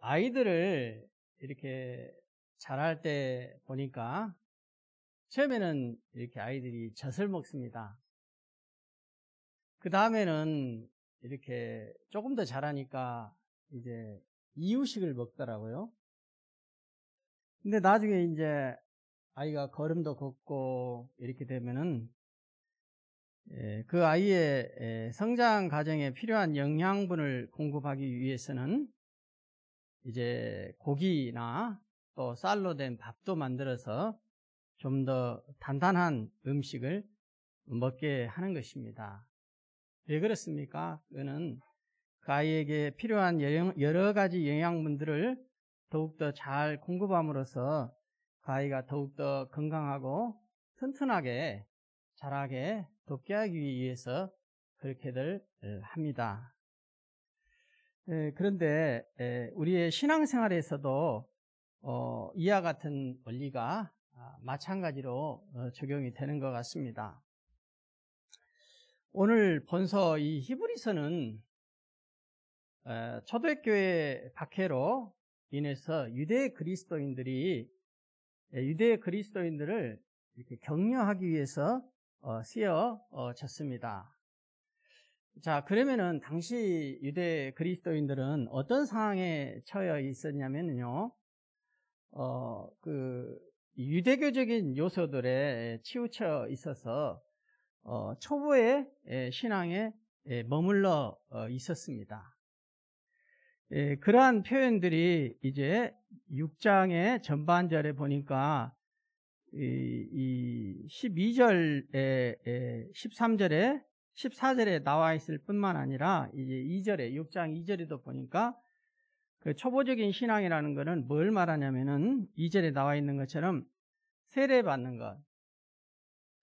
아이들을 이렇게 자랄 때 보니까 처음에는 이렇게 아이들이 젖을 먹습니다. 그 다음에는 이렇게 조금 더 자라니까 이제 이유식을 먹더라고요. 근데 나중에 이제 아이가 걸음도 걷고 이렇게 되면은 그 아이의 성장 과정에 필요한 영양분을 공급하기 위해서는 이제 고기나 또 쌀로 된 밥도 만들어서 좀 더 단단한 음식을 먹게 하는 것입니다. 왜 그렇습니까? 그거는 그 아이에게 필요한 여러 가지 영양분들을 더욱더 잘 공급함으로써 그 아이가 더욱더 건강하고 튼튼하게 자라게 돕게 하기 위해서 그렇게들 합니다. 그런데 우리의 신앙생활에서도 이와 같은 원리가 마찬가지로 적용이 되는 것 같습니다. 오늘 본서 이 히브리서는 초대교회 박해로 인해서 유대 그리스도인들을 이렇게 격려하기 위해서 쓰여졌습니다. 자, 그러면은 당시 유대 그리스도인들은 어떤 상황에 처해 있었냐면요, 유대교적인 요소들에 치우쳐 있어서 초보의 신앙에 머물러 있었습니다. 그러한 표현들이 이제 6장의 전반절에 보니까 이 12절에 13절에 14절에 나와 있을 뿐만 아니라 이제 2절에 6장 2절에도 보니까 그 초보적인 신앙이라는 것은 뭘 말하냐면은 2절에 나와 있는 것처럼 세례받는 것,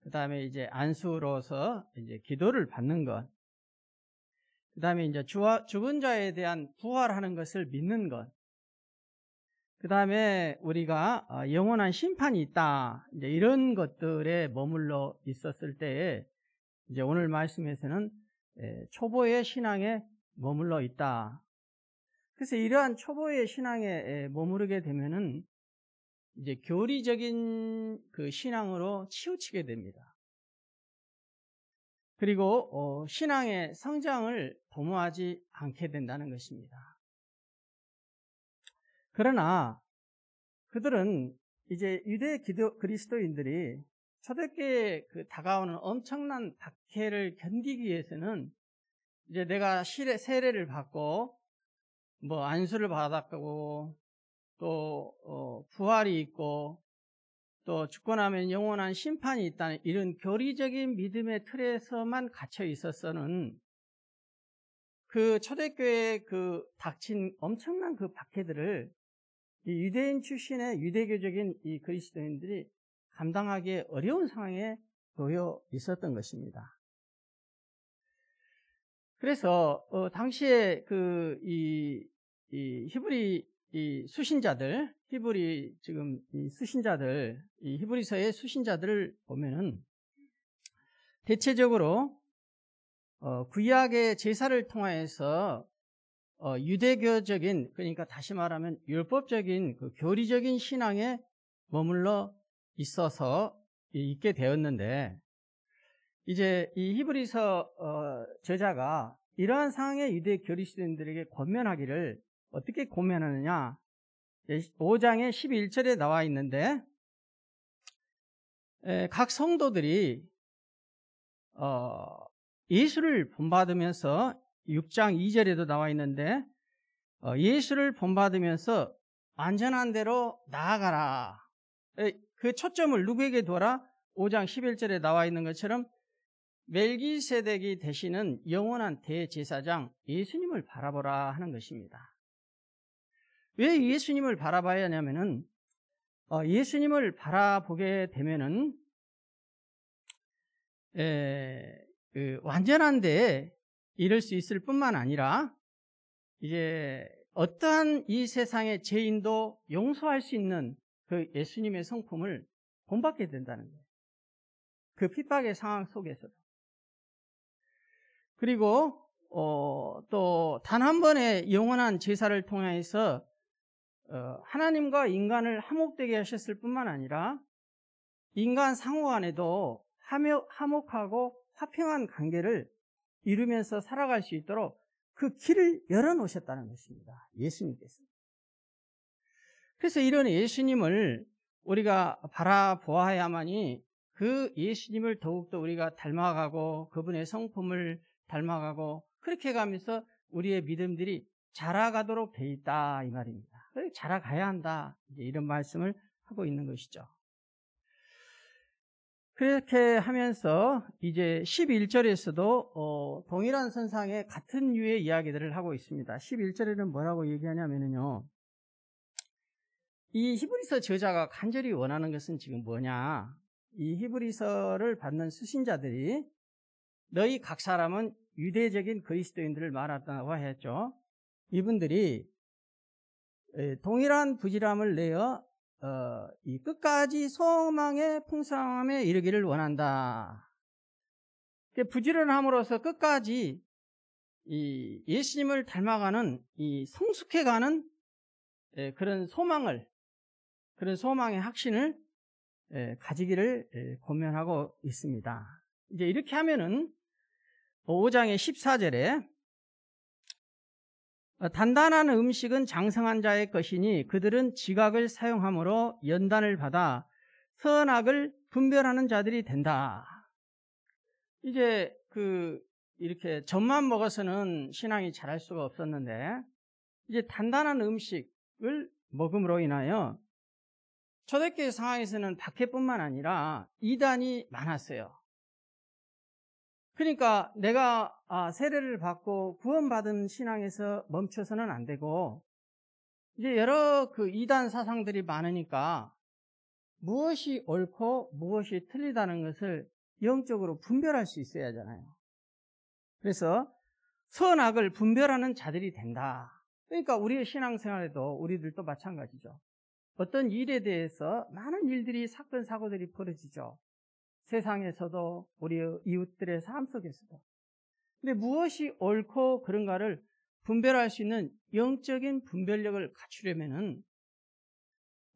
그 다음에 이제 안수로서 이제 기도를 받는 것, 그 다음에 이제 죽은 자에 대한 부활하는 것을 믿는 것, 그 다음에 우리가 영원한 심판이 있다, 이제 이런 것들에 머물러 있었을 때에 이제 오늘 말씀에서는 초보의 신앙에 머물러 있다. 그래서 이러한 초보의 신앙에 머무르게 되면은 이제 교리적인 그 신앙으로 치우치게 됩니다. 그리고 신앙의 성장을 도모하지 않게 된다는 것입니다. 그러나 그들은 이제 유대 그리스도인들이 초대교회에 다가오는 엄청난 박해를 견디기 위해서는 이제 내가 세례를 받고 뭐 안수를 받았고 또 부활이 있고 또 죽고 나면 영원한 심판이 있다는 이런 교리적인 믿음의 틀에서만 갇혀 있어서는 그 초대교회에 닥친 엄청난 그 박해들을 이 유대인 출신의 유대교적인 이 그리스도인들이 감당하기 어려운 상황에 놓여 있었던 것입니다. 그래서 당시에 이 히브리 수신자들, 이 히브리서의 수신자들을 보면은 대체적으로 구약의 제사를 통하여서 유대교적인, 그러니까 다시 말하면 율법적인 그 교리적인 신앙에 머물러 있어서 있게 되었는데, 이제 이 히브리서 저자가 이러한 상황의 유대 그리스도인들에게 권면하기를 어떻게 권면하느냐, 5장의 11절에 나와 있는데, 각 성도들이 예수를 본받으면서 6장 2절에도 나와 있는데 예수를 본받으면서 안전한 데로 나아가라. 그 초점을 누구에게 둬라? 5장 11절에 나와 있는 것처럼 멜기세덱이 되시는 영원한 대제사장 예수님을 바라보라 하는 것입니다. 왜 예수님을 바라봐야 하냐면은 예수님을 바라보게 되면은 완전한 데에 이를 수 있을 뿐만 아니라 이제 어떠한 이 세상의 죄인도 용서할 수 있는 그 예수님의 성품을 본받게 된다는 거예요. 그 핍박의 상황 속에서도. 그리고 또 단 한 번의 영원한 제사를 통해서 하나님과 인간을 화목되게 하셨을 뿐만 아니라 인간 상호 간에도 화목하고 화평한 관계를 이루면서 살아갈 수 있도록 그 길을 열어놓으셨다는 것입니다. 예수님께서. 그래서 이런 예수님을 우리가 바라보아야만이 그 예수님을 더욱더 우리가 닮아가고 그분의 성품을 닮아가고 그렇게 가면서 우리의 믿음들이 자라가도록 돼 있다 이 말입니다. 자라가야 한다 이런 말씀을 하고 있는 것이죠. 그렇게 하면서 이제 11절에서도 동일한 선상에 같은 류의 이야기들을 하고 있습니다. 11절에는 뭐라고 얘기하냐면요. 이 히브리서 저자가 간절히 원하는 것은 지금 뭐냐. 이 히브리서를 받는 수신자들이 너희 각 사람은 유대적인 그리스도인들을 말한다고 했죠. 이분들이 동일한 부지런함을 내어 이 끝까지 소망의 풍성함에 이르기를 원한다. 부지런함으로써 끝까지 이 예수님을 닮아가는 이 성숙해가는 그런 소망의 확신을 가지기를 권면하고 있습니다. 이제 이렇게 하면은 5장의 14절에 단단한 음식은 장성한 자의 것이니 그들은 지각을 사용함으로 연단을 받아 선악을 분별하는 자들이 된다. 이제 이렇게 젖만 먹어서는 신앙이 자랄 수가 없었는데 이제 단단한 음식을 먹음으로 인하여 초대교회 상황에서는 박해뿐만 아니라 이단이 많았어요. 그러니까 내가 세례를 받고 구원받은 신앙에서 멈춰서는 안 되고 이제 여러 이단 사상들이 많으니까 무엇이 옳고 무엇이 틀리다는 것을 영적으로 분별할 수 있어야 하잖아요. 그래서 선악을 분별하는 자들이 된다. 그러니까 우리의 신앙생활에도 우리들도 마찬가지죠. 어떤 일에 대해서 많은 일들이 사건 사고들이 벌어지죠. 세상에서도 우리 이웃들의 삶 속에서도. 근데 무엇이 옳고 그런가를 분별할 수 있는 영적인 분별력을 갖추려면은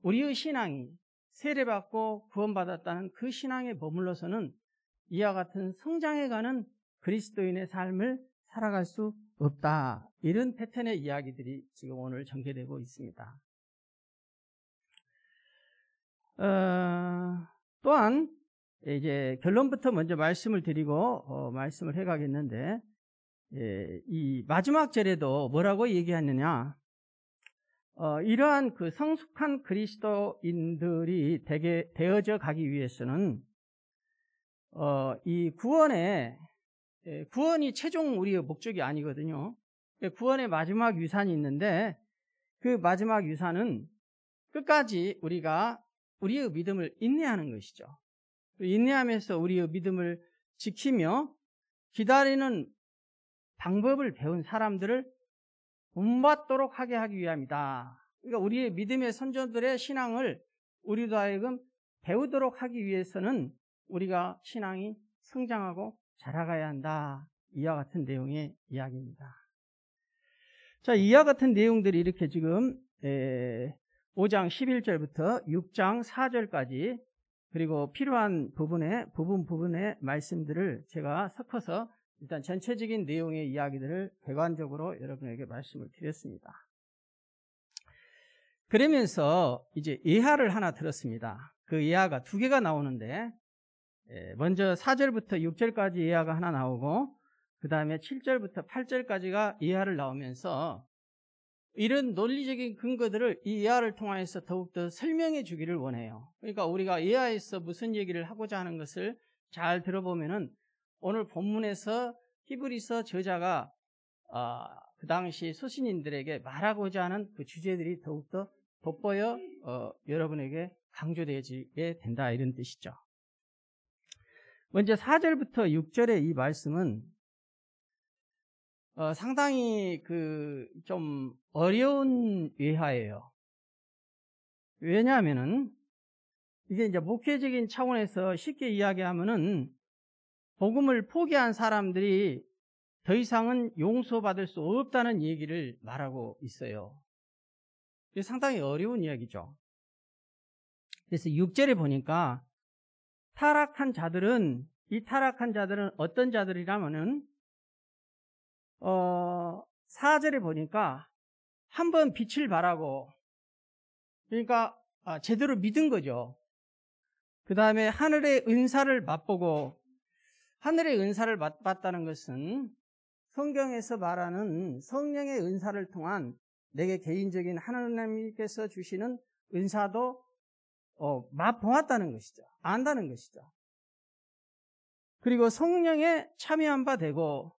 우리의 신앙이 세례받고 구원받았다는 그 신앙에 머물러서는 이와 같은 성장해가는 그리스도인의 삶을 살아갈 수 없다. 이런 패턴의 이야기들이 지금 오늘 전개되고 있습니다. 또한 이제 결론부터 먼저 말씀을 드리고 말씀을 해가겠는데 이 마지막 절에도 뭐라고 얘기하느냐 이러한 성숙한 그리스도인들이 되어져 가기 위해서는 이 구원이 최종 우리의 목적이 아니거든요. 구원의 마지막 유산이 있는데 그 마지막 유산은 끝까지 우리가 우리의 믿음을 인내하는 것이죠. 인내하면서 우리의 믿음을 지키며 기다리는 방법을 배운 사람들을 본받도록 하게 하기 위함이다. 그러니까 우리의 믿음의 선조들의 신앙을 우리도 하여금 배우도록 하기 위해서는 우리가 신앙이 성장하고 자라가야 한다. 이와 같은 내용의 이야기입니다. 자, 이와 같은 내용들이 이렇게 지금 5장 11절부터 6장 4절까지 그리고 필요한 부분의 말씀들을 제가 섞어서 일단 전체적인 내용의 이야기들을 객관적으로 여러분에게 말씀을 드렸습니다. 그러면서 이제 예하를 하나 들었습니다. 그 예하가 두 개가 나오는데 먼저 4절부터 6절까지 예하가 하나 나오고 그 다음에 7절부터 8절까지가 예하를 나오면서 이런 논리적인 근거들을 이 예하를 통해서 더욱더 설명해 주기를 원해요. 그러니까 우리가 예하에서 무슨 얘기를 하고자 하는 것을 잘 들어보면은 오늘 본문에서 히브리서 저자가 그 당시 소신인들에게 말하고자 하는 그 주제들이 더욱더 돋보여 여러분에게 강조되어지게 된다 이런 뜻이죠. 먼저 4절부터 6절의 이 말씀은 상당히 좀 어려운 예하예요. 왜냐하면은 이게 이제 목회적인 차원에서 쉽게 이야기하면은 복음을 포기한 사람들이 더 이상은 용서받을 수 없다는 얘기를 말하고 있어요. 이게 상당히 어려운 이야기죠. 그래서 6절에 보니까 이 타락한 자들은 어떤 자들이라면은 4절에 보니까 한번 빛을 발하고, 그러니까 제대로 믿은 거죠. 그 다음에 하늘의 은사를 맛보고, 하늘의 은사를 맛봤다는 것은 성경에서 말하는 성령의 은사를 통한 내게 개인적인 하나님께서 주시는 은사도 맛보았다는 것이죠. 안다는 것이죠. 그리고 성령에 참여한 바 되고,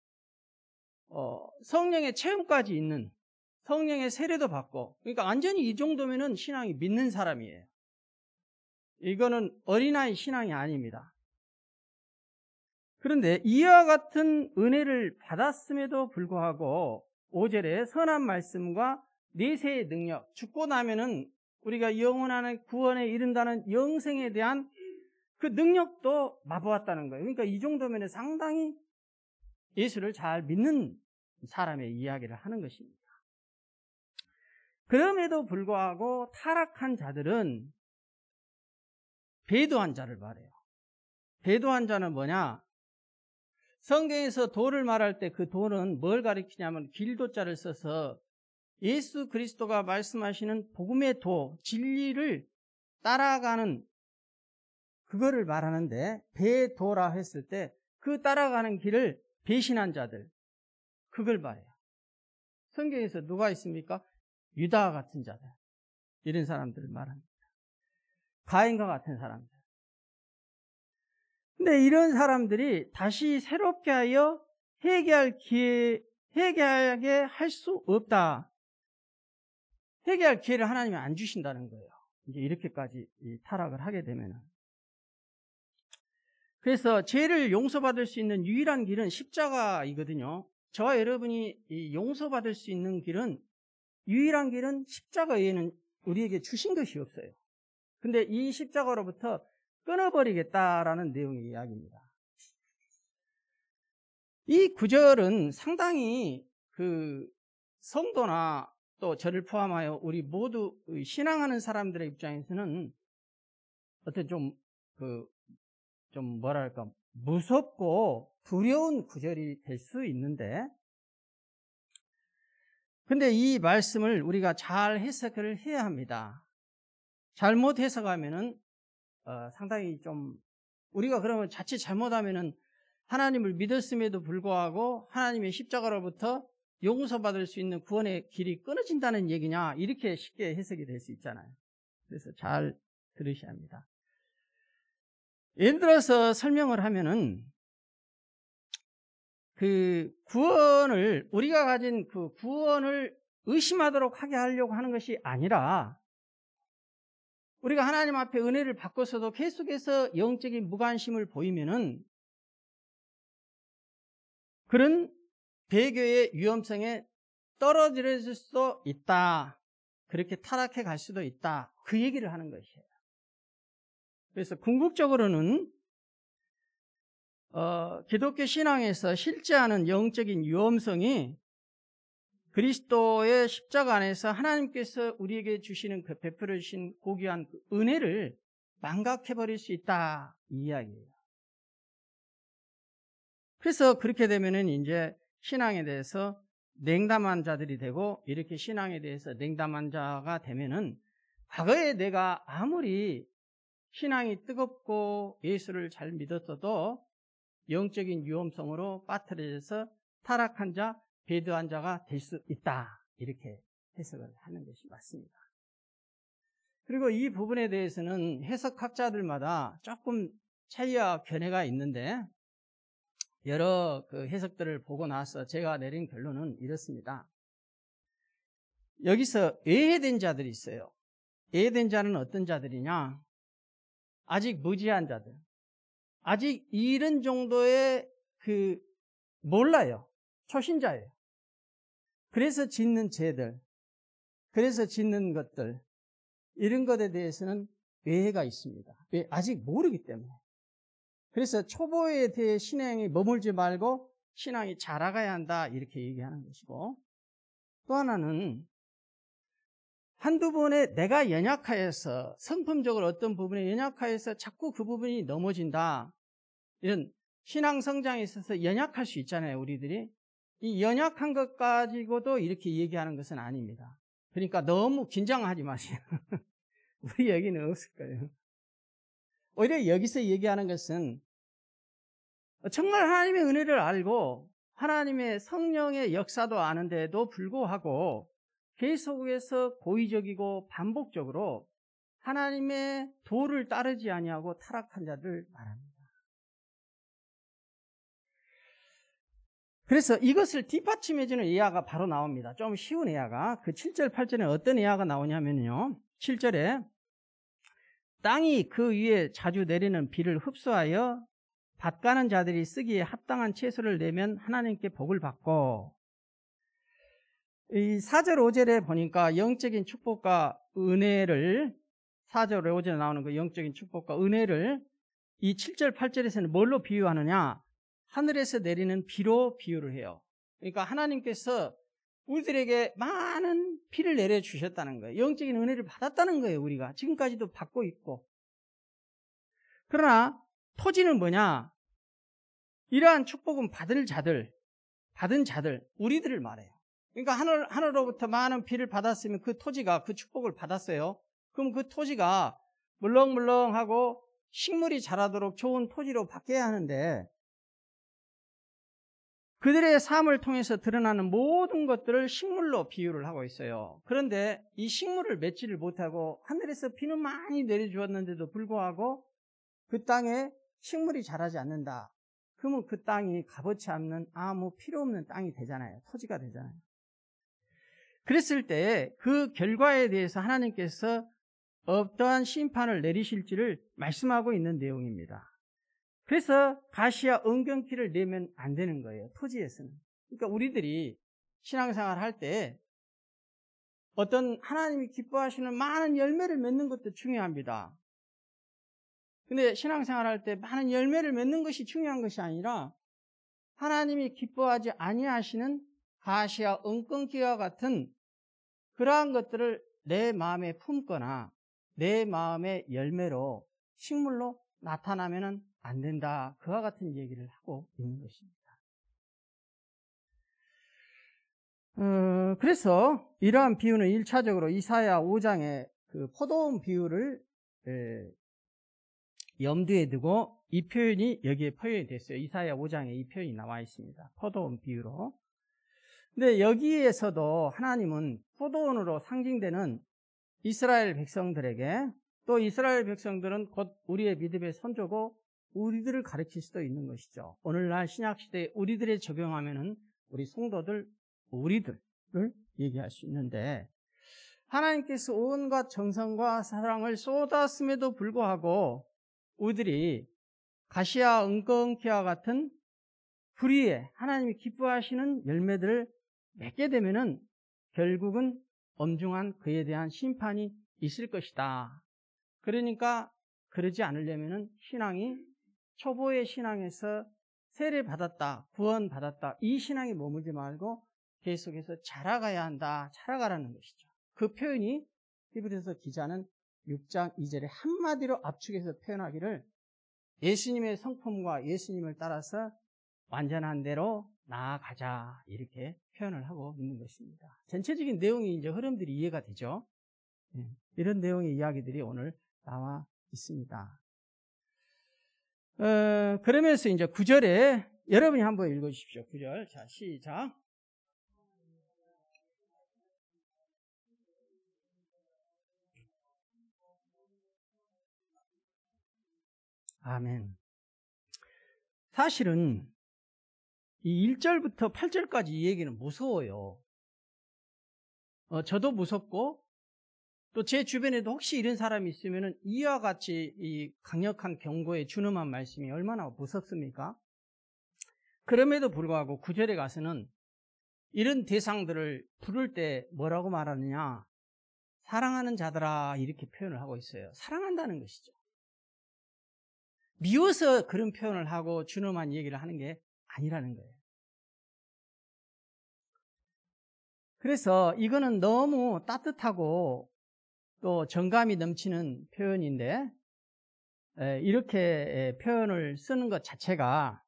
성령의 체험까지 있는, 성령의 세례도 받고, 그러니까 완전히 이 정도면은 신앙이 믿는 사람이에요. 이거는 어린아이 신앙이 아닙니다. 그런데 이와 같은 은혜를 받았음에도 불구하고 5절에 선한 말씀과 내세의 능력, 죽고 나면은 우리가 영원한 구원에 이른다는 영생에 대한 그 능력도 맛보았다는 거예요. 그러니까 이 정도면 상당히 예수를 잘 믿는 사람의 이야기를 하는 것입니다. 그럼에도 불구하고 타락한 자들은 배도한 자를 말해요. 배도한 자는 뭐냐? 성경에서 도를 말할 때 그 도는 뭘 가리키냐면 길도자를 써서 예수 그리스도가 말씀하시는 복음의 도, 진리를 따라가는 그거를 말하는데, 배도라 했을 때 그 따라가는 길을 배신한 자들, 그걸 말해요. 성경에서 누가 있습니까? 유다와 같은 자들, 이런 사람들을 말합니다. 가인과 같은 사람들. 근데 이런 사람들이 다시 새롭게 하여 회개하게 할 수 없다. 회개할 기회를 하나님이 안 주신다는 거예요. 이제 이렇게까지 타락을 하게 되면은. 그래서 죄를 용서받을 수 있는 유일한 길은 십자가이거든요. 저와 여러분이 용서받을 수 있는 길은, 유일한 길은 십자가 외에는 우리에게 주신 것이 없어요. 근데 이 십자가로부터 끊어버리겠다라는 내용의 이야기입니다. 이 구절은 상당히 그 성도나 또 저를 포함하여 우리 모두 신앙하는 사람들의 입장에서는 어떤 좀 뭐랄까 무섭고 두려운 구절이 될 수 있는데, 근데 이 말씀을 우리가 잘 해석을 해야 합니다. 잘못 해석하면은 상당히 좀, 우리가 그러면 자칫 잘못하면은 하나님을 믿었음에도 불구하고 하나님의 십자가로부터 용서받을 수 있는 구원의 길이 끊어진다는 얘기냐, 이렇게 쉽게 해석이 될 수 있잖아요. 그래서 잘 들으셔야 합니다. 예를 들어서 설명을 하면은, 그 구원을, 우리가 가진 그 구원을 의심하도록 하게 하려고 하는 것이 아니라, 우리가 하나님 앞에 은혜를 받고서도 계속해서 영적인 무관심을 보이면은 그런 배교의 위험성에 떨어질 수도 있다. 그렇게 타락해 갈 수도 있다. 그 얘기를 하는 것이에요. 그래서 궁극적으로는 기독교 신앙에서 실제하는 영적인 위험성이 그리스도의 십자가 안에서 하나님께서 우리에게 주시는 그 베풀어 주신 고귀한 그 은혜를 망각해버릴 수 있다, 이 이야기예요. 그래서 그렇게 되면은 이제 신앙에 대해서 냉담한 자들이 되고, 이렇게 신앙에 대해서 냉담한 자가 되면은 과거에 내가 아무리 신앙이 뜨겁고 예수를 잘 믿었어도 영적인 위험성으로 빠뜨려져서 타락한 자, 배도한 자가 될 수 있다, 이렇게 해석을 하는 것이 맞습니다. 그리고 이 부분에 대해서는 해석학자들마다 조금 차이와 견해가 있는데, 여러 그 해석들을 보고 나서 제가 내린 결론은 이렇습니다. 여기서 예외된 자들이 있어요. 예외된 자는 어떤 자들이냐? 아직 무지한 자들, 아직 이런 정도의 몰라요. 초신자예요. 그래서 짓는 죄들, 그래서 짓는 것들, 이런 것에 대해서는 예외가 있습니다. 왜? 아직 모르기 때문에. 그래서 초보에 대해 신앙에 머물지 말고 신앙이 자라가야 한다 이렇게 얘기하는 것이고, 또 하나는 한두 번에 내가 연약하여서 성품적으로 어떤 부분에 연약하여서 자꾸 그 부분이 넘어진다, 이런 신앙 성장에 있어서 연약할 수 있잖아요. 우리들이 이 연약한 것 가지고도 이렇게 얘기하는 것은 아닙니다. 그러니까 너무 긴장하지 마세요. 우리 여기는 없을 거예요. 오히려 여기서 얘기하는 것은 정말 하나님의 은혜를 알고 하나님의 성령의 역사도 아는데도 불구하고 계속해서 고의적이고 반복적으로 하나님의 도를 따르지 아니하고 타락한 자들 말합니다. 그래서 이것을 뒷받침해주는 예화가 바로 나옵니다. 좀 쉬운 예화가, 그 7절 8절에 어떤 예화가 나오냐면요, 7절에 땅이 그 위에 자주 내리는 비를 흡수하여 밭 가는 자들이 쓰기에 합당한 채소를 내면 하나님께 복을 받고, 이 4절 5절에 보니까 영적인 축복과 은혜를, 4절 5절에 나오는 그 영적인 축복과 은혜를 이 7절 8절에서는 뭘로 비유하느냐, 하늘에서 내리는 비로 비유를 해요. 그러니까 하나님께서 우리들에게 많은 비를 내려주셨다는 거예요. 영적인 은혜를 받았다는 거예요. 우리가 지금까지도 받고 있고. 그러나 토지는 뭐냐, 이러한 축복은 받은 자들, 우리들을 말해요. 그러니까 하늘로부터 많은 비를 받았으면 그 토지가 그 축복을 받았어요. 그럼 그 토지가 물렁물렁하고 식물이 자라도록 좋은 토지로 바뀌어야 하는데, 그들의 삶을 통해서 드러나는 모든 것들을 식물로 비유를 하고 있어요. 그런데 이 식물을 맺지를 못하고 하늘에서 비는 많이 내려주었는데도 불구하고 그 땅에 식물이 자라지 않는다. 그러면 그 땅이 값어치 않는 아무 필요 없는 땅이 되잖아요. 토지가 되잖아요. 그랬을 때 그 결과에 대해서 하나님께서 어떠한 심판을 내리실지를 말씀하고 있는 내용입니다. 그래서 가시와 은경키를 내면 안 되는 거예요. 토지에서는. 그러니까 우리들이 신앙생활 할 때 어떤 하나님이 기뻐하시는 많은 열매를 맺는 것도 중요합니다. 근데 신앙생활 할 때 많은 열매를 맺는 것이 중요한 것이 아니라 하나님이 기뻐하지 아니하시는 가시와 은경키와 같은 그러한 것들을 내 마음에 품거나 내 마음의 열매로 식물로 나타나면은 안 된다. 그와 같은 얘기를 하고 있는 것입니다. 그래서 이러한 비유는 1차적으로 이사야 5장의 그 포도원 비유를 염두에 두고 이 표현이 여기에 표현이 됐어요. 이사야 5장에 이 표현이 나와 있습니다. 포도원 비유로. 근데 여기에서도 하나님은 포도원으로 상징되는 이스라엘 백성들에게, 또 이스라엘 백성들은 곧 우리의 믿음의 선조고 우리들을 가르칠 수도 있는 것이죠. 오늘날 신약시대에 우리들에 적용하면은 우리 성도들, 우리들을 얘기할 수 있는데, 하나님께서 온갖 정성과 사랑을 쏟았음에도 불구하고 우리들이 가시와 은경키와 같은 불의에 하나님이 기뻐하시는 열매들을 맺게 되면은 결국은 엄중한 그에 대한 심판이 있을 것이다. 그러니까 그러지 않으려면은 신앙이 초보의 신앙에서 세례받았다, 구원받았다, 이 신앙에 머물지 말고 계속해서 자라가야 한다, 자라가라는 것이죠. 그 표현이 히브리서 기자는 6장 2절에 한마디로 압축해서 표현하기를 예수님의 성품과 예수님을 따라서 완전한 대로 나아가자, 이렇게 표현을 하고 있는 것입니다. 전체적인 내용이 이제 흐름들이 이해가 되죠. 이런 내용의 이야기들이 오늘 나와 있습니다. 그러면서 이제 9절에 여러분이 한번 읽어주십시오. 9절. 자, 시작. 아멘. 사실은 이 1절부터 8절까지 이 얘기는 무서워요. 저도 무섭고 또 제 주변에도 혹시 이런 사람이 있으면 이와 같이 이 강력한 경고의 준엄한 말씀이 얼마나 무섭습니까? 그럼에도 불구하고 9절에 가서는 이런 대상들을 부를 때 뭐라고 말하느냐, 사랑하는 자들아, 이렇게 표현을 하고 있어요. 사랑한다는 것이죠. 미워서 그런 표현을 하고 준엄한 얘기를 하는 게 아니라는 거예요. 그래서 이거는 너무 따뜻하고 또 정감이 넘치는 표현인데, 이렇게 표현을 쓰는 것 자체가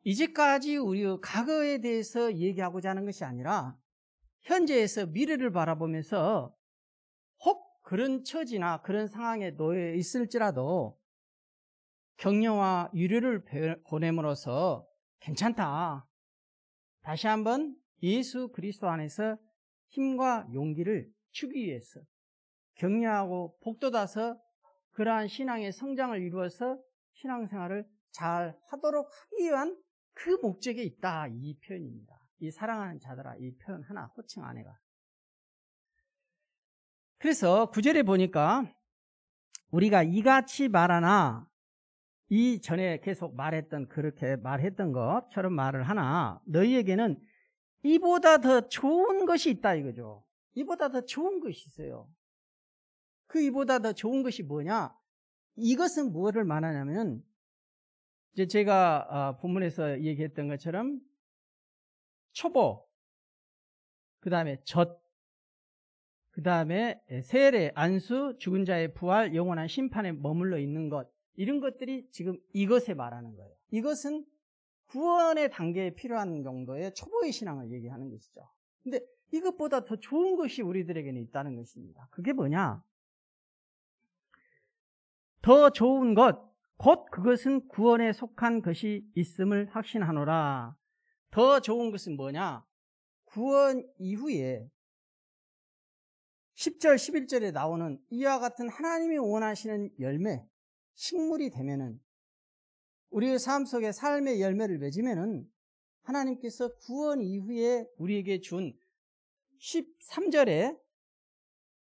이제까지 우리 과거에 대해서 얘기하고자 하는 것이 아니라 현재에서 미래를 바라보면서 혹 그런 처지나 그런 상황에 놓여 있을지라도 격려와 위로를 보냄으로써 괜찮다, 다시 한번 예수 그리스도 안에서 힘과 용기를 주기 위해서 격려하고 복돋아서 그러한 신앙의 성장을 이루어서 신앙생활을 잘 하도록 하기 위한 그 목적에 있다, 이 표현입니다. 이 사랑하는 자들아, 이 표현 하나 호칭 안에가. 그래서 9절에 보니까 우리가 이같이 말하나, 이 전에 계속 말했던, 그렇게 말했던 것처럼 말을 하나 너희에게는 이보다 더 좋은 것이 있다 이거죠. 이보다 더 좋은 것이 있어요. 그 이보다 더 좋은 것이 뭐냐? 이것은 무엇을 말하냐면, 이제 제가 본문에서 얘기했던 것처럼 초보, 그 다음에 젖, 그 다음에 세례, 안수, 죽은 자의 부활, 영원한 심판에 머물러 있는 것, 이런 것들이 지금 이것에 말하는 거예요. 이것은 구원의 단계에 필요한 정도의 초보의 신앙을 얘기하는 것이죠. 근데 이것보다 더 좋은 것이 우리들에게는 있다는 것입니다. 그게 뭐냐? 더 좋은 것, 곧 그것은 구원에 속한 것이 있음을 확신하노라. 더 좋은 것은 뭐냐? 구원 이후에 10절, 11절에 나오는 이와 같은 하나님이 원하시는 열매, 식물이 되면은, 우리의 삶 속에 삶의 열매를 맺으면은 하나님께서 구원 이후에 우리에게 준 13절에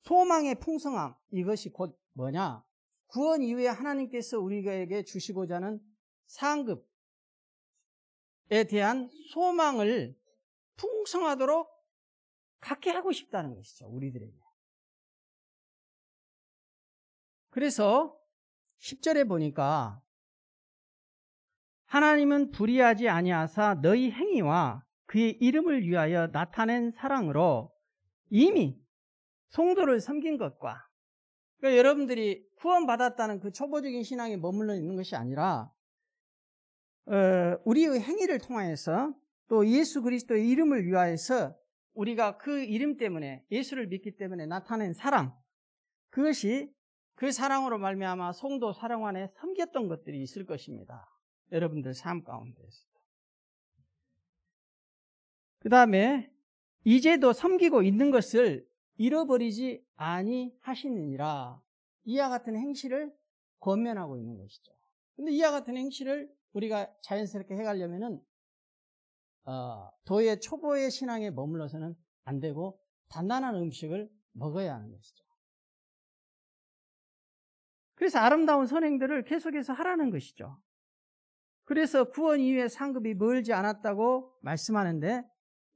소망의 풍성함, 이것이 곧 뭐냐? 구원 이후에 하나님께서 우리에게 주시고자 하는 상급에 대한 소망을 풍성하도록 갖게 하고 싶다는 것이죠, 우리들에게. 그래서 10절에 보니까 하나님은 불의하지 아니하사 너희 행위와 그의 이름을 위하여 나타낸 사랑으로 이미 성도를 섬긴 것과, 그러니까 여러분들이 구원받았다는 그 초보적인 신앙에 머물러 있는 것이 아니라 우리의 행위를 통하여서 또 예수 그리스도의 이름을 위하여서 우리가 그 이름 때문에, 예수를 믿기 때문에 나타낸 사랑, 그것이 그 사랑으로 말미암아 성도 사랑 안에 섬겼던 것들이 있을 것입니다. 여러분들 삶 가운데서. 그 다음에 이제도 섬기고 있는 것을 잃어버리지 아니하시느니라. 이와 같은 행실을 권면하고 있는 것이죠. 근데 이와 같은 행실을 우리가 자연스럽게 해가려면은 도의 초보의 신앙에 머물러서는 안 되고 단단한 음식을 먹어야 하는 것이죠. 그래서 아름다운 선행들을 계속해서 하라는 것이죠. 그래서 구원 이후에 상급이 멀지 않았다고 말씀하는데,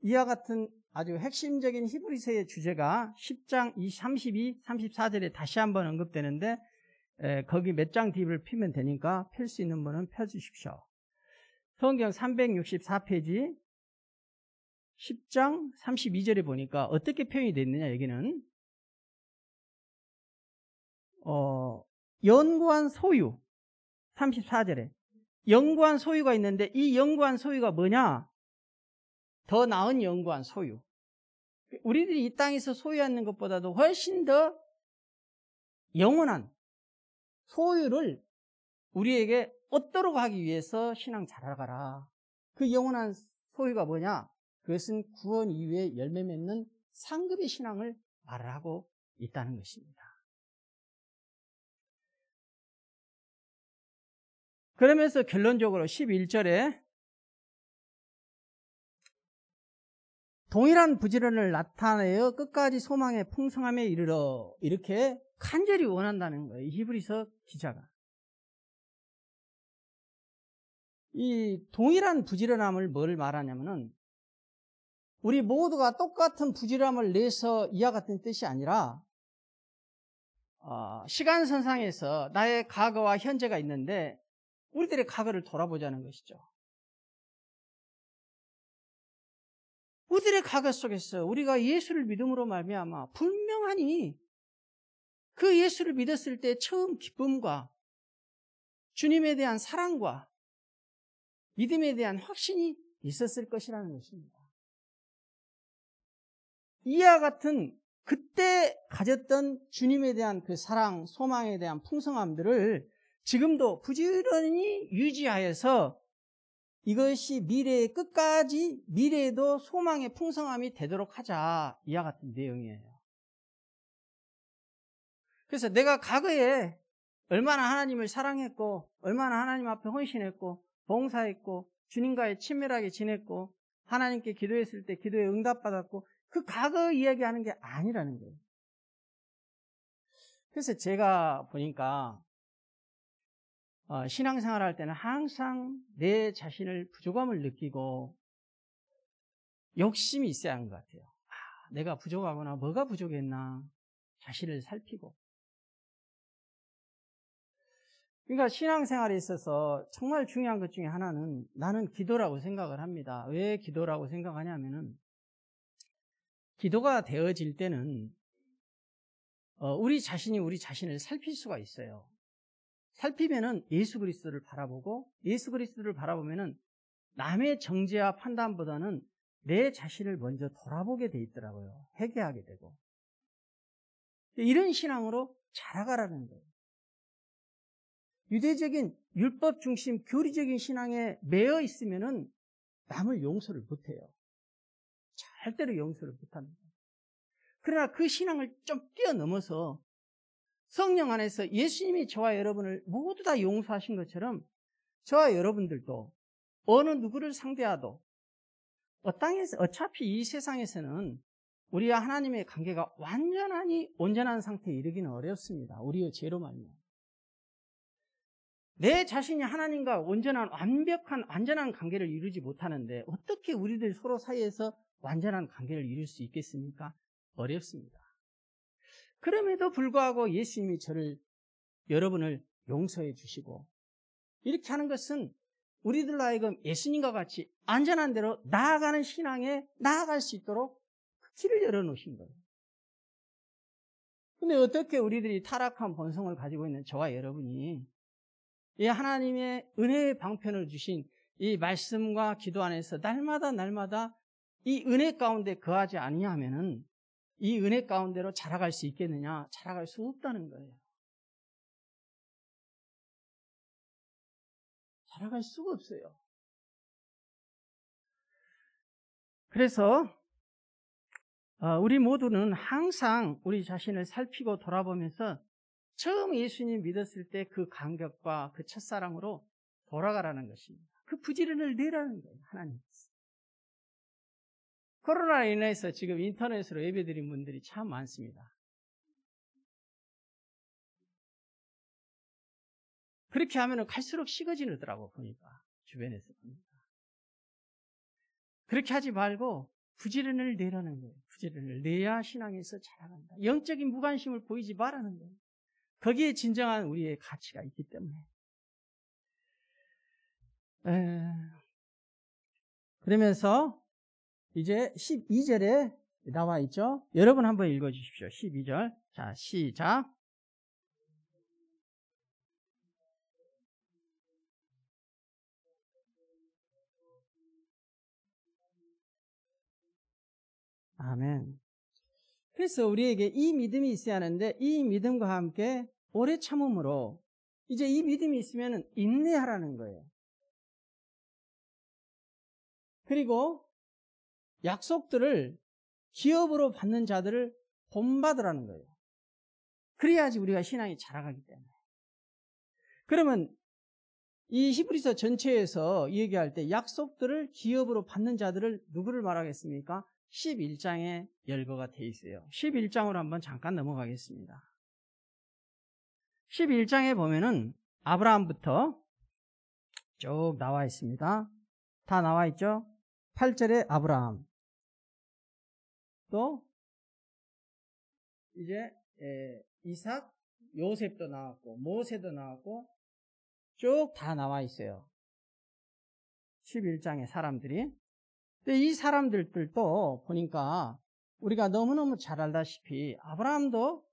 이와 같은 아주 핵심적인 히브리서의 주제가 10장 32, 34절에 다시 한번 언급되는데, 거기 몇 장 딥을 피면 되니까 펼 수 있는 분은 펴주십시오. 성경 364페이지 10장 32절에 보니까 어떻게 표현이 되어 있느냐, 여기는 연구한 소유, 34절에 연구한 소유가 있는데, 이 연구한 소유가 뭐냐? 더 나은 연구한 소유. 우리들이 이 땅에서 소유하는 것보다도 훨씬 더 영원한 소유를 우리에게 얻도록 하기 위해서 신앙 잘하가라. 그 영원한 소유가 뭐냐? 그것은 구원 이후에 열매 맺는 상급의 신앙을 말하고 있다는 것입니다. 그러면서 결론적으로 11절에 동일한 부지런을 나타내어 끝까지 소망의 풍성함에 이르러, 이렇게 간절히 원한다는 거예요, 히브리서 기자가. 이 동일한 부지런함을 뭘 말하냐면은, 우리 모두가 똑같은 부지런함을 내서 이와 같은 뜻이 아니라, 시간선상에서 나의 과거와 현재가 있는데 우리들의 과거를 돌아보자는 것이죠. 우리들의 과거 속에서 우리가 예수를 믿음으로 말미암아 분명하니 그 예수를 믿었을 때 처음 기쁨과 주님에 대한 사랑과 믿음에 대한 확신이 있었을 것이라는 것입니다. 이와 같은 그때 가졌던 주님에 대한 그 사랑, 소망에 대한 풍성함들을 지금도 부지런히 유지하여서 이것이 미래의 끝까지 미래에도 소망의 풍성함이 되도록 하자, 이와 같은 내용이에요. 그래서 내가 과거에 얼마나 하나님을 사랑했고 얼마나 하나님 앞에 헌신했고 봉사했고 주님과의 친밀하게 지냈고 하나님께 기도했을 때 기도에 응답받았고 그 과거 이야기하는 게 아니라는 거예요. 그래서 제가 보니까 신앙생활 할 때는 항상 내 자신을 부족함을 느끼고 욕심이 있어야 하는 것 같아요. 내가 부족하구나, 뭐가 부족했나 자신을 살피고. 그러니까 신앙생활에 있어서 정말 중요한 것 중에 하나는 나는 기도라고 생각을 합니다. 왜 기도라고 생각하냐면은 기도가 되어질 때는 우리 자신이 우리 자신을 살필 수가 있어요. 살피면은 예수 그리스도를 바라보고 예수 그리스도를 바라보면은 남의 정죄와 판단보다는 내 자신을 먼저 돌아보게 돼 있더라고요. 회개하게 되고. 이런 신앙으로 자라가라는 거예요. 유대적인 율법 중심 교리적인 신앙에 매여 있으면은 남을 용서를 못해요. 절대로 용서를 못합니다. 그러나 그 신앙을 좀 뛰어넘어서 성령 안에서 예수님이 저와 여러분을 모두 다 용서하신 것처럼 저와 여러분들도 어느 누구를 상대하도 땅에서 어차피 이 세상에서는 우리와 하나님의 관계가 완전히 온전한 상태에 이르기는 어렵습니다. 우리의 죄로 말미암아. 내 자신이 하나님과 온전한 완전한 관계를 이루지 못하는데 어떻게 우리들 서로 사이에서 완전한 관계를 이룰 수 있겠습니까? 어렵습니다. 그럼에도 불구하고 예수님이 여러분을 용서해 주시고 이렇게 하는 것은 우리들로 하여금 예수님과 같이 안전한 대로 나아가는 신앙에 나아갈 수 있도록 그 길을 열어놓으신 거예요. 근데 어떻게 우리들이 타락한 본성을 가지고 있는 저와 여러분이 이 하나님의 은혜의 방편을 주신 이 말씀과 기도 안에서 날마다 이 은혜 가운데 거하지 아니하면은 이 은혜 가운데로 자라갈 수 있겠느냐? 자라갈 수 없다는 거예요. 자라갈 수가 없어요. 그래서 우리 모두는 항상 우리 자신을 살피고 돌아보면서 처음 예수님 믿었을 때 그 감격과 그 첫사랑으로 돌아가라는 것입니다. 그 부지런을 내라는 거예요. 하나님께서. 코로나로 인해서 지금 인터넷으로 예배드린 분들이 참 많습니다. 그렇게 하면 갈수록 식어지더라고 보니까. 주변에서 보니까. 그렇게 하지 말고 부지런을 내라는 거예요. 부지런을 내야 신앙에서 자라간다. 영적인 무관심을 보이지 말라는 거예요. 거기에 진정한 우리의 가치가 있기 때문에. 그러면서 이제 12절에 나와 있죠. 여러분 한번 읽어주십시오. 12절. 자, 시작. 아멘. 그래서 우리에게 이 믿음이 있어야 하는데 이 믿음과 함께 오래 참음으로 이제 이 믿음이 있으면 인내하라는 거예요. 그리고 약속들을 기업으로 받는 자들을 본받으라는 거예요. 그래야지 우리가 신앙이 자라가기 때문에. 그러면 이 히브리서 전체에서 얘기할 때 약속들을 기업으로 받는 자들을 누구를 말하겠습니까? 11장에 열거가 돼 있어요. 11장으로 한번 잠깐 넘어가겠습니다. 11장에 보면은 아브라함부터 쭉 나와 있습니다. 다 나와 있죠? 8절에 아브라함. 또 이제 이삭, 요셉도 나왔고 모세도 나왔고 쭉 다 나와 있어요. 11장의 사람들이. 근데 이 사람들도 보니까 우리가 너무너무 잘 알다시피 아브라함도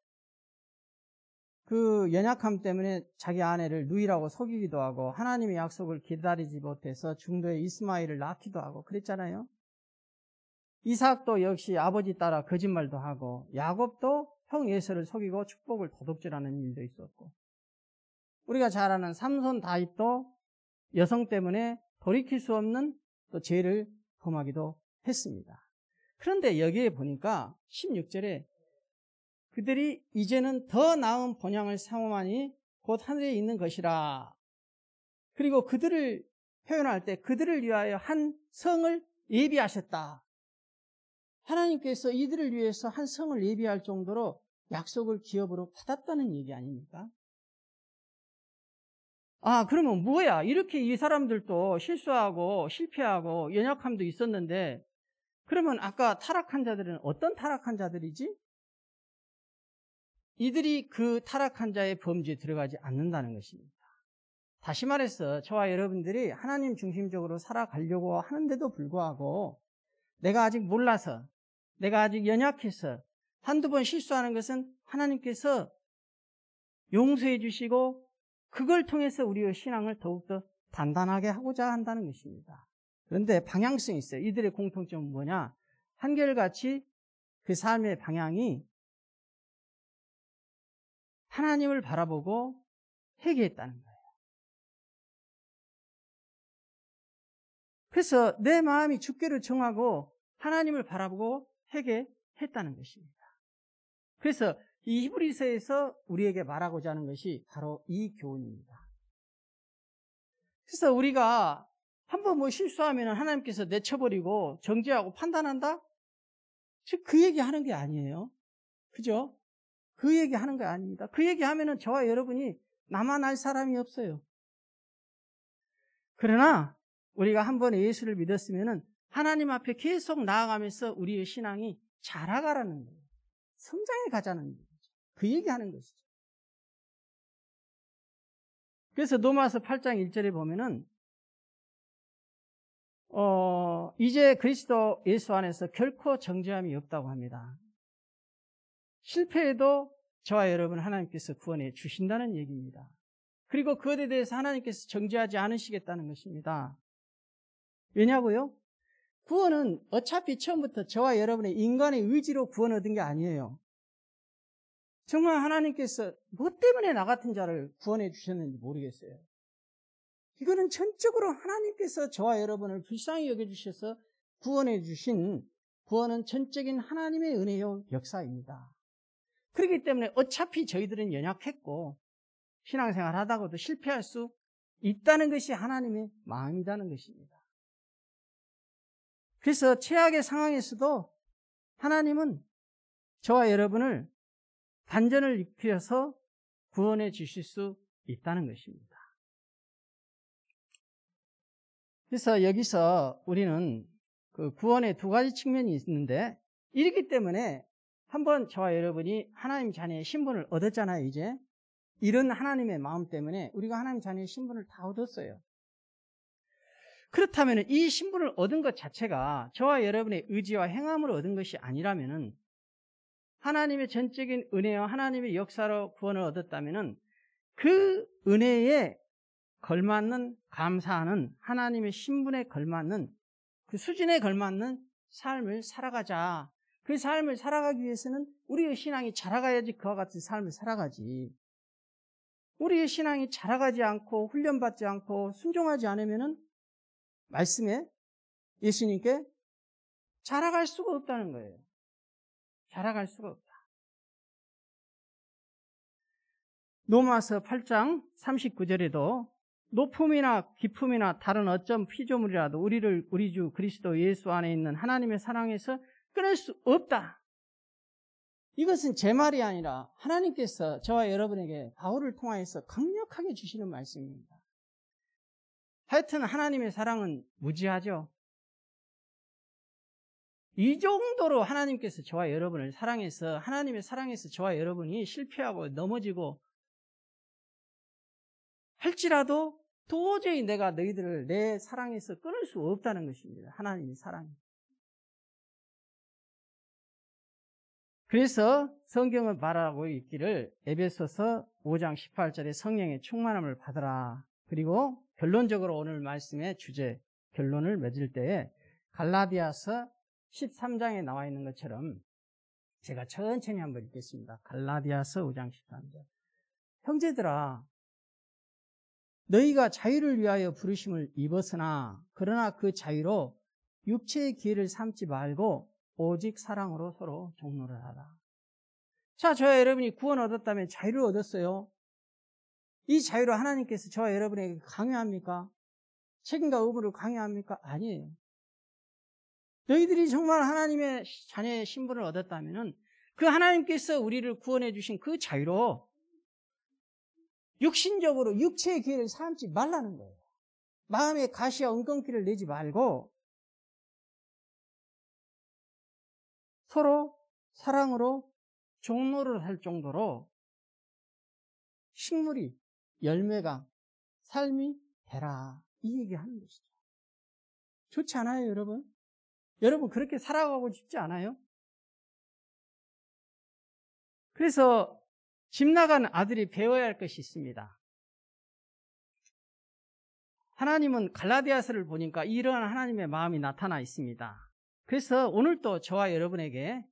그 연약함 때문에 자기 아내를 누이라고 속이기도 하고 하나님의 약속을 기다리지 못해서 중도에 이스마엘을 낳기도 하고 그랬잖아요. 이삭도 역시 아버지 따라 거짓말도 하고 야곱도 형 에서를 속이고 축복을 도둑질하는 일도 있었고 우리가 잘 아는 삼손 다윗도 여성 때문에 돌이킬 수 없는 또 죄를 범하기도 했습니다. 그런데 여기에 보니까 16절에 그들이 이제는 더 나은 본향을 삼으하니 곧 하늘에 있는 것이라. 그리고 그들을 표현할 때 그들을 위하여 한 성을 예비하셨다. 하나님께서 이들을 위해서 한 성을 예비할 정도로 약속을 기업으로 받았다는 얘기 아닙니까? 아, 그러면 뭐야? 이렇게 이 사람들도 실수하고 실패하고 연약함도 있었는데 그러면 아까 타락한 자들은 어떤 타락한 자들이지? 이들이 그 타락한 자의 범죄에 들어가지 않는다는 것입니다. 다시 말해서 저와 여러분들이 하나님 중심적으로 살아가려고 하는데도 불구하고 내가 아직 몰라서 내가 아직 연약해서 한두 번 실수하는 것은 하나님께서 용서해 주시고 그걸 통해서 우리의 신앙을 더욱더 단단하게 하고자 한다는 것입니다. 그런데 방향성이 있어요. 이들의 공통점은 뭐냐? 한결같이 그 삶의 방향이 하나님을 바라보고 회개했다는 거예요. 그래서 내 마음이 주께를 정하고 하나님을 바라보고 회개했다는 것입니다. 그래서 이 히브리서에서 우리에게 말하고자 하는 것이 바로 이 교훈입니다. 그래서 우리가 한번 뭐 실수하면 하나님께서 내쳐버리고 정죄하고 판단한다? 즉 그 얘기하는 게 아니에요. 그죠? 그 얘기하는 게 아닙니다. 그 얘기하면은 저와 여러분이 나만 알 사람이 없어요. 그러나 우리가 한 번 예수를 믿었으면은 하나님 앞에 계속 나아가면서 우리의 신앙이 자라가라는 거예요. 성장해 가자는 거죠. 그 얘기하는 것이죠. 그래서 로마서 8장 1절에 보면은 이제 그리스도 예수 안에서 결코 정죄함이 없다고 합니다. 실패해도 저와 여러분 하나님께서 구원해 주신다는 얘기입니다. 그리고 그것에 대해서 하나님께서 정죄하지 않으시겠다는 것입니다. 왜냐고요? 구원은 어차피 처음부터 저와 여러분의 인간의 의지로 구원 얻은 게 아니에요. 정말 하나님께서 뭐 때문에 나 같은 자를 구원해 주셨는지 모르겠어요. 이거는 전적으로 하나님께서 저와 여러분을 불쌍히 여겨주셔서 구원해 주신 구원은 전적인 하나님의 은혜요 역사입니다. 그렇기 때문에 어차피 저희들은 연약했고 신앙생활 하다가도 실패할 수 있다는 것이 하나님의 마음이라는 것입니다. 그래서 최악의 상황에서도 하나님은 저와 여러분을 반전을 일으켜서 구원해 주실 수 있다는 것입니다. 그래서 여기서 우리는 그 구원의 두 가지 측면이 있는데 이렇기 때문에 한번 저와 여러분이 하나님 자녀의 신분을 얻었잖아요. 이제 이런 하나님의 마음 때문에 우리가 하나님 자녀의 신분을 다 얻었어요. 그렇다면 이 신분을 얻은 것 자체가 저와 여러분의 의지와 행함으로 얻은 것이 아니라면 하나님의 전적인 은혜와 하나님의 역사로 구원을 얻었다면 그 은혜에 걸맞는 감사하는 하나님의 신분에 걸맞는 그 수준에 걸맞는 삶을 살아가자. 그 삶을 살아가기 위해서는 우리의 신앙이 자라가야지 그와 같은 삶을 살아가지. 우리의 신앙이 자라가지 않고 훈련받지 않고 순종하지 않으면은 말씀에 예수님께 자라갈 수가 없다는 거예요. 자라갈 수가 없다. 로마서 8장 39절에도 높음이나 깊음이나 다른 어떤 피조물이라도 우리를 우리 주 그리스도 예수 안에 있는 하나님의 사랑에서 끊을 수 없다. 이것은 제 말이 아니라 하나님께서 저와 여러분에게 바울을 통하여서 강력하게 주시는 말씀입니다. 하여튼 하나님의 사랑은 무지하죠. 이 정도로 하나님께서 저와 여러분을 사랑해서 하나님의 사랑에서 저와 여러분이 실패하고 넘어지고 할지라도 도저히 내가 너희들을 내 사랑에서 끊을 수 없다는 것입니다. 하나님의 사랑이. 그래서 성경은 말하고 있기를 에베소서 5장 18절에 성령의 충만함을 받으라. 그리고 결론적으로 오늘 말씀의 주제, 결론을 맺을 때에 갈라디아서 13장에 나와 있는 것처럼 제가 천천히 한번 읽겠습니다. 갈라디아서 5장 13절. 형제들아, 너희가 자유를 위하여 부르심을 입었으나 그러나 그 자유로 육체의 기회를 삼지 말고 오직 사랑으로 서로 종로를 하라. 자, 저와 여러분이 구원 얻었다면 자유를 얻었어요. 이 자유로 하나님께서 저와 여러분에게 강요합니까? 책임과 의무를 강요합니까? 아니에요. 너희들이 정말 하나님의 자녀의 신분을 얻었다면 그 하나님께서 우리를 구원해 주신 그 자유로 육신적으로 육체의 기회를 삼지 말라는 거예요. 마음의 가시와 엉겅퀴를 내지 말고 서로 사랑으로 종로를 할 정도로 식물이, 열매가, 삶이 되라. 이 얘기하는 것이죠. 좋지 않아요, 여러분? 여러분 그렇게 살아가고 싶지 않아요? 그래서 집 나간 아들이 배워야 할 것이 있습니다. 하나님은 갈라디아서를 보니까 이러한 하나님의 마음이 나타나 있습니다. 그래서 오늘도 저와 여러분에게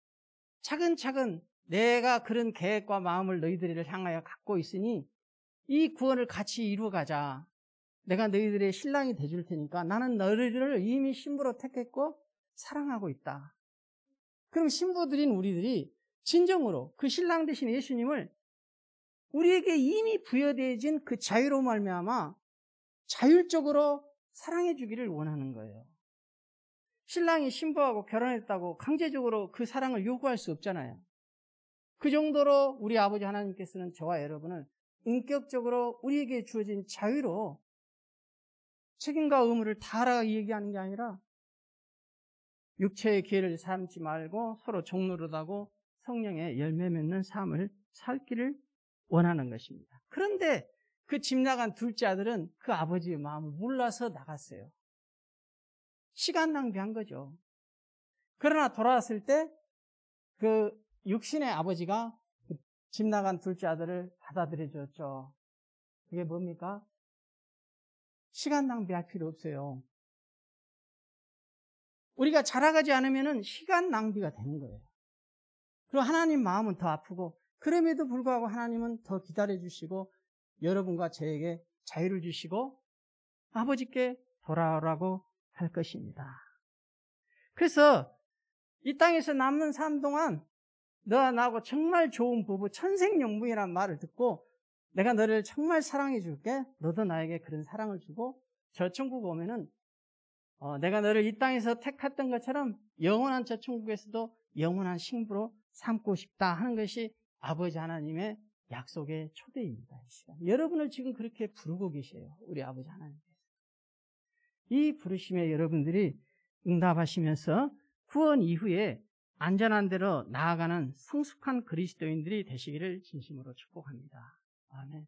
차근차근 내가 그런 계획과 마음을 너희들을 향하여 갖고 있으니 이 구원을 같이 이루어가자. 내가 너희들의 신랑이 돼줄 테니까 나는 너희들을 이미 신부로 택했고 사랑하고 있다. 그럼 신부들인 우리들이 진정으로 그 신랑 되신 예수님을 우리에게 이미 부여되어진 그 자유로 말미암아 자율적으로 사랑해 주기를 원하는 거예요. 신랑이 신부하고 결혼했다고 강제적으로 그 사랑을 요구할 수 없잖아요. 그 정도로 우리 아버지 하나님께서는 저와 여러분을 인격적으로 우리에게 주어진 자유로 책임과 의무를 다하라 얘기하는 게 아니라 육체의 기회를 삼지 말고 서로 종노릇하고 성령의 열매 맺는 삶을 살기를 원하는 것입니다. 그런데 그 집 나간 둘째 아들은 그 아버지의 마음을 몰라서 나갔어요. 시간 낭비한 거죠. 그러나 돌아왔을 때 그 육신의 아버지가 그 집 나간 둘째 아들을 받아들여 줬죠. 그게 뭡니까? 시간 낭비할 필요 없어요. 우리가 자라가지 않으면 시간 낭비가 되는 거예요. 그리고 하나님 마음은 더 아프고 그럼에도 불구하고 하나님은 더 기다려주시고 여러분과 저에게 자유를 주시고 아버지께 돌아오라고 할 것입니다. 그래서 이 땅에서 남는 삶 동안 너와 나하고 정말 좋은 부부 천생연분이라는 말을 듣고 내가 너를 정말 사랑해 줄게. 너도 나에게 그런 사랑을 주고 저 천국 오면은 내가 너를 이 땅에서 택했던 것처럼 영원한 저 천국에서도 영원한 신부로 삼고 싶다 하는 것이 아버지 하나님의 약속의 초대입니다. 이 시간. 여러분을 지금 그렇게 부르고 계세요. 우리 아버지 하나님께서. 이 부르심에 여러분들이 응답하시면서 구원 이후에 안전한 대로 나아가는 성숙한 그리스도인들이 되시기를 진심으로 축복합니다. 아멘.